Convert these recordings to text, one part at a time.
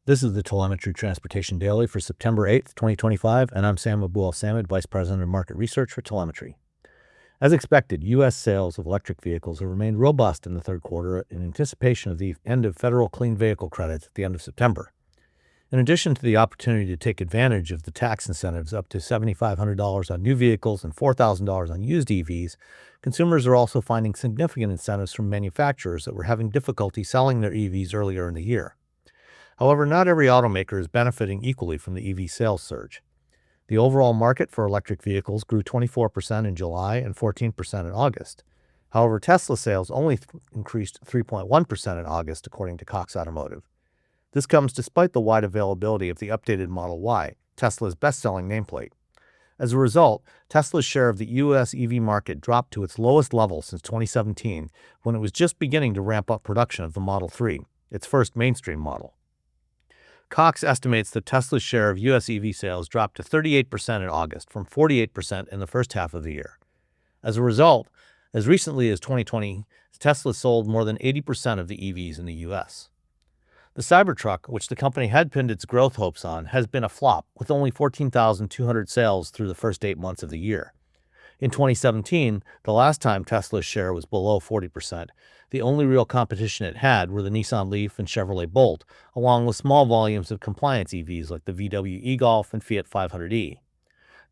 This is the Telemetry Transportation Daily for September 8th, 2025, and I'm Sam Abu-Al-Samad, Vice President of Market Research for Telemetry. As expected, U.S. sales of electric vehicles have remained robust in the third quarter in anticipation of the end of federal clean vehicle credits at the end of September. In addition to the opportunity to take advantage of the tax incentives up to $7,500 on new vehicles and $4,000 on used EVs, consumers are also finding significant incentives from manufacturers that were having difficulty selling their EVs earlier in the year. However, not every automaker is benefiting equally from the EV sales surge. The overall market for electric vehicles grew 24% in July and 14% in August. However, Tesla sales only increased 3.1% in August, according to Cox Automotive. This comes despite the wide availability of the updated Model Y, Tesla's best-selling nameplate. As a result, Tesla's share of the U.S. EV market dropped to its lowest level since 2017, when it was just beginning to ramp up production of the Model 3, its first mainstream model. Cox estimates that Tesla's share of U.S. EV sales dropped to 38% in August from 48% in the first half of the year. As a result, as recently as 2020, Tesla sold more than 80% of the EVs in the U.S. The Cybertruck, which the company had pinned its growth hopes on, has been a flop, with only 14,200 sales through the first 8 months of the year. In 2017, the last time Tesla's share was below 40%, the only real competition it had were the Nissan Leaf and Chevrolet Bolt, along with small volumes of compliance EVs like the VW e-Golf and Fiat 500e.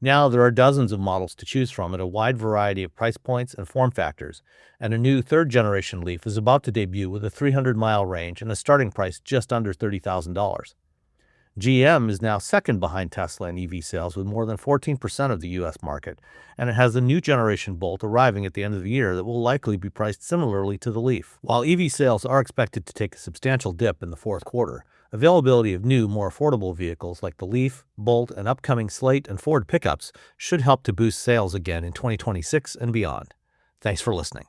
Now there are dozens of models to choose from at a wide variety of price points and form factors, and a new third-generation Leaf is about to debut with a 300-mile range and a starting price just under $30,000. GM is now second behind Tesla in EV sales with more than 14% of the U.S. market, and it has a new generation Bolt arriving at the end of the year that will likely be priced similarly to the Leaf. While EV sales are expected to take a substantial dip in the fourth quarter, availability of new, more affordable vehicles like the Leaf, Bolt, and upcoming Slate and Ford pickups should help to boost sales again in 2026 and beyond. Thanks for listening.